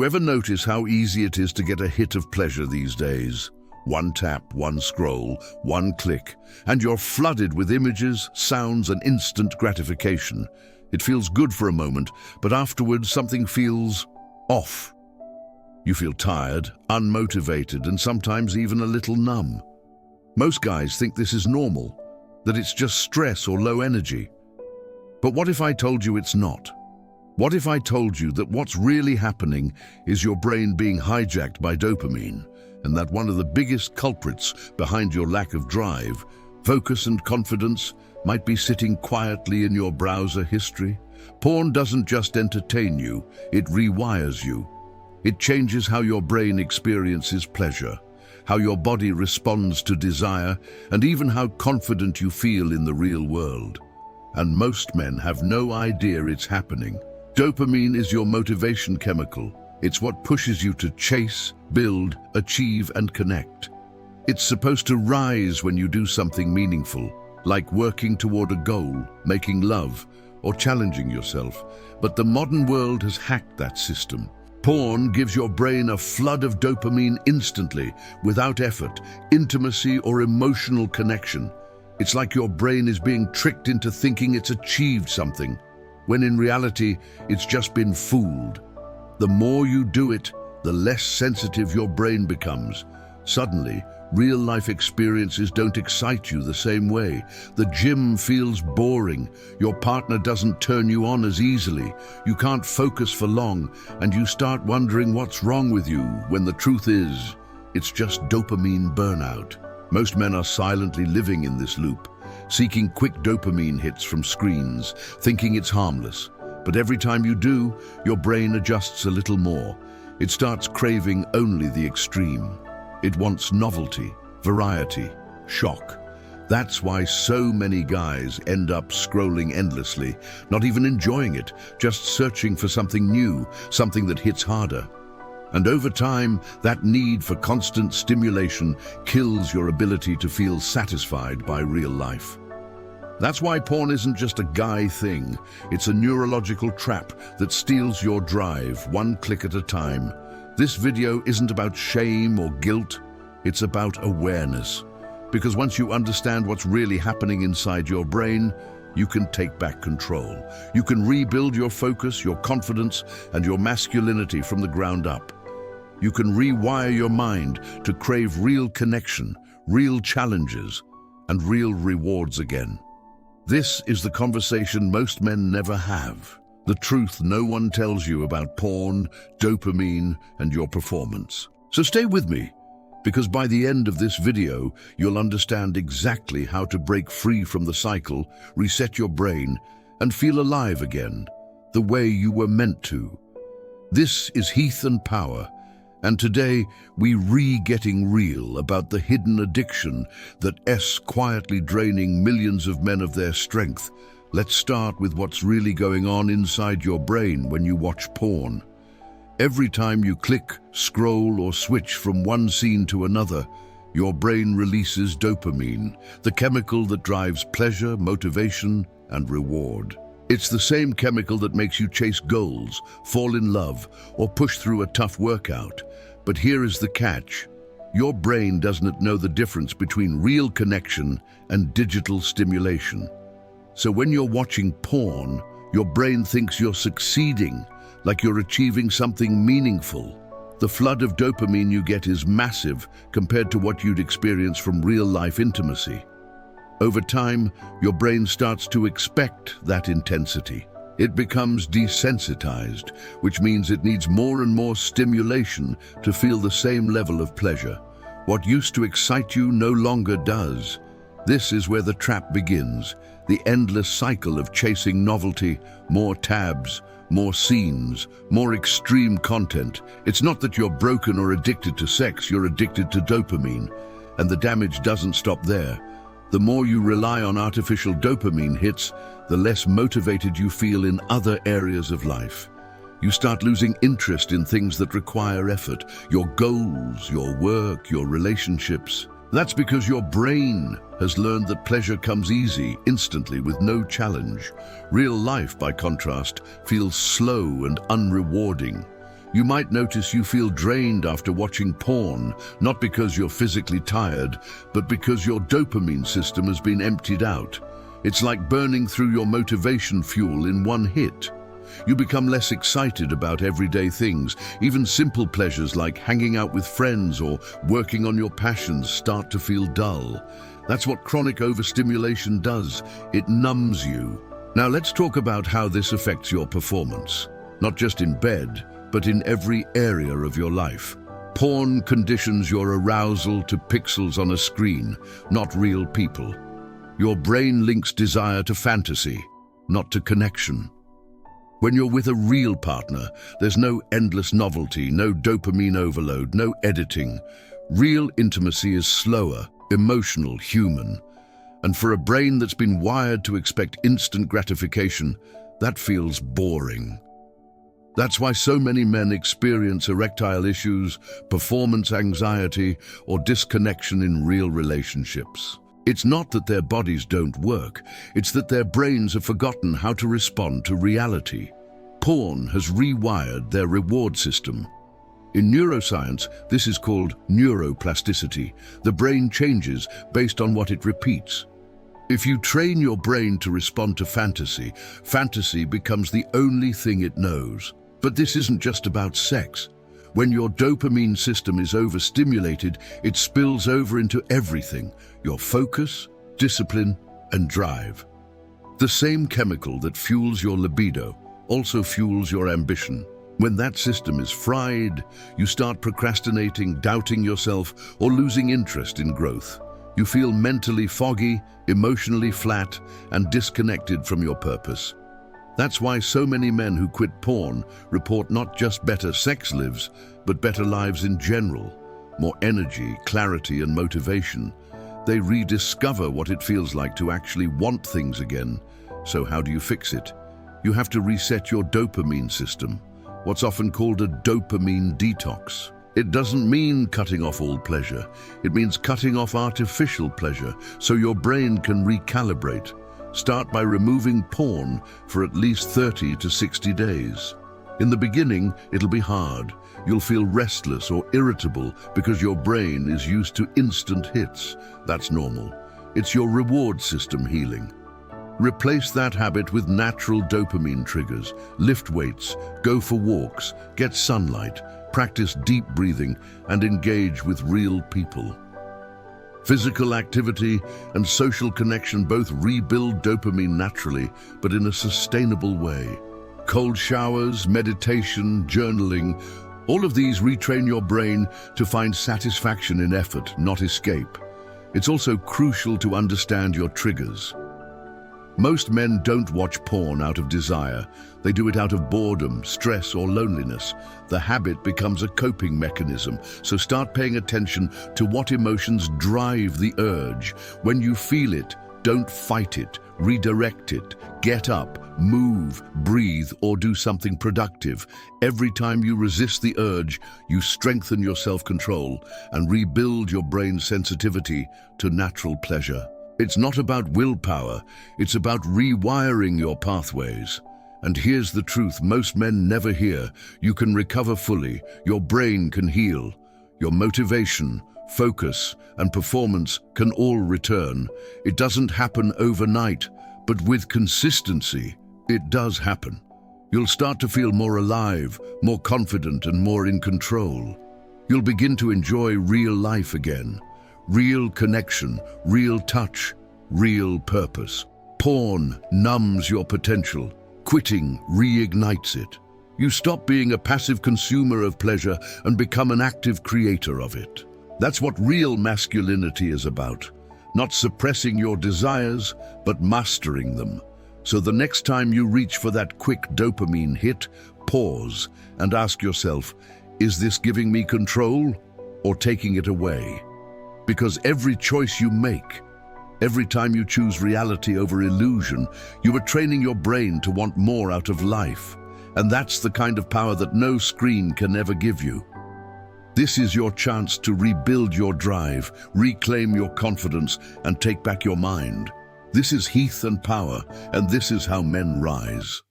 you ever notice how easy it is to get a hit of pleasure these days? One tap, one scroll, one click, and you're flooded with images, sounds, and instant gratification. It feels good for a moment, but afterwards something feels off. You feel tired, unmotivated, and sometimes even a little numb. Most guys think this is normal, that it's just stress or low energy. But what if I told you it's not? What if I told you that what's really happening is your brain being hijacked by dopamine, and that one of the biggest culprits behind your lack of drive, focus, and confidence might be sitting quietly in your browser history? Porn doesn't just entertain you, it rewires you. It changes how your brain experiences pleasure, how your body responds to desire, and even how confident you feel in the real world. And most men have no idea it's happening. Dopamine is your motivation chemical. It's what pushes you to chase, build, achieve, and connect. It's supposed to rise when you do something meaningful, like working toward a goal, making love, or challenging yourself. But the modern world has hacked that system. Porn gives your brain a flood of dopamine instantly, without effort, intimacy, or emotional connection. It's like your brain is being tricked into thinking it's achieved something, when in reality, it's just been fooled. The more you do it, the less sensitive your brain becomes. Suddenly, real-life experiences don't excite you the same way. The gym feels boring. Your partner doesn't turn you on as easily. You can't focus for long, and you start wondering what's wrong with you, when the truth is, it's just dopamine burnout. Most men are silently living in this loop, seeking quick dopamine hits from screens, thinking it's harmless. But every time you do, your brain adjusts a little more. It starts craving only the extreme. It wants novelty, variety, shock. That's why so many guys end up scrolling endlessly, not even enjoying it, just searching for something new, something that hits harder. And over time, that need for constant stimulation kills your ability to feel satisfied by real life. That's why porn isn't just a guy thing. It's a neurological trap that steals your drive, one click at a time. This video isn't about shame or guilt. It's about awareness. Because once you understand what's really happening inside your brain, you can take back control. You can rebuild your focus, your confidence, and your masculinity from the ground up. You can rewire your mind to crave real connection, real challenges, and real rewards again. This is the conversation most men never have. The truth no one tells you about porn, dopamine, and your performance. So stay with me, because by the end of this video, you'll understand exactly how to break free from the cycle, reset your brain, and feel alive again, the way you were meant to. This is Heath and Power, and today we getting real about the hidden addiction that's quietly draining millions of men of their strength. Let's start with what's really going on inside your brain when you watch porn. Every time you click, scroll, or switch from one scene to another, your brain releases dopamine, the chemical that drives pleasure, motivation, and reward. It's the same chemical that makes you chase goals, fall in love, or push through a tough workout. But here is the catch. Your brain doesn't know the difference between real connection and digital stimulation. So when you're watching porn, your brain thinks you're succeeding, like you're achieving something meaningful. The flood of dopamine you get is massive compared to what you'd experience from real-life intimacy. Over time, your brain starts to expect that intensity. It becomes desensitized, which means it needs more and more stimulation to feel the same level of pleasure. What used to excite you no longer does. This is where the trap begins, the endless cycle of chasing novelty, more tabs, more scenes, more extreme content. It's not that you're broken or addicted to sex, you're addicted to dopamine. And the damage doesn't stop there. The more you rely on artificial dopamine hits, the less motivated you feel in other areas of life. You start losing interest in things that require effort, your goals, your work, your relationships. That's because your brain has learned that pleasure comes easy, instantly, with no challenge. Real life, by contrast, feels slow and unrewarding. You might notice you feel drained after watching porn, not because you're physically tired, but because your dopamine system has been emptied out. It's like burning through your motivation fuel in one hit. You become less excited about everyday things. Even simple pleasures like hanging out with friends or working on your passions start to feel dull. That's what chronic overstimulation does. It numbs you. Now let's talk about how this affects your performance. Not just in bed, but in every area of your life. Porn conditions your arousal to pixels on a screen, not real people. Your brain links desire to fantasy, not to connection. When you're with a real partner, there's no endless novelty, no dopamine overload, no editing. Real intimacy is slower, emotional, human. And for a brain that's been wired to expect instant gratification, that feels boring. That's why so many men experience erectile issues, performance anxiety, or disconnection in real relationships. It's not that their bodies don't work, it's that their brains have forgotten how to respond to reality. Porn has rewired their reward system. In neuroscience, this is called neuroplasticity. The brain changes based on what it repeats. If you train your brain to respond to fantasy, fantasy becomes the only thing it knows. But this isn't just about sex. When your dopamine system is overstimulated, it spills over into everything: your focus, discipline, and drive. The same chemical that fuels your libido also fuels your ambition. When that system is fried, you start procrastinating, doubting yourself, or losing interest in growth. You feel mentally foggy, emotionally flat, and disconnected from your purpose. That's why so many men who quit porn report not just better sex lives, but better lives in general. More energy, clarity, and motivation. They rediscover what it feels like to actually want things again. So how do you fix it? You have to reset your dopamine system, what's often called a dopamine detox. It doesn't mean cutting off all pleasure. It means cutting off artificial pleasure so your brain can recalibrate. Start by removing porn for at least 30 to 60 days. In the beginning, it'll be hard. You'll feel restless or irritable because your brain is used to instant hits. That's normal. It's your reward system healing. Replace that habit with natural dopamine triggers. Lift weights, go for walks, get sunlight, practice deep breathing, and engage with real people. Physical activity and social connection both rebuild dopamine naturally, but in a sustainable way. Cold showers, meditation, journaling, all of these retrain your brain to find satisfaction in effort, not escape. It's also crucial to understand your triggers. Most men don't watch porn out of desire. They do it out of boredom, stress, or loneliness. The habit becomes a coping mechanism, so start paying attention to what emotions drive the urge. When you feel it, don't fight it, redirect it. Get up, move, breathe, or do something productive. Every time you resist the urge, you strengthen your self-control and rebuild your brain's sensitivity to natural pleasure. It's not about willpower, it's about rewiring your pathways. And here's the truth most men never hear: you can recover fully, your brain can heal, your motivation, focus, and performance can all return. It doesn't happen overnight, but with consistency, it does happen. You'll start to feel more alive, more confident, and more in control. You'll begin to enjoy real life again. Real connection, real touch, real purpose. Porn numbs your potential. Quitting reignites it. You stop being a passive consumer of pleasure and become an active creator of it. That's what real masculinity is about. Not suppressing your desires, but mastering them. So the next time you reach for that quick dopamine hit, pause and ask yourself, is this giving me control or taking it away? Because every choice you make, every time you choose reality over illusion, you are training your brain to want more out of life. And that's the kind of power that no screen can ever give you. This is your chance to rebuild your drive, reclaim your confidence, and take back your mind. This is Heath and Power, and this is how men rise.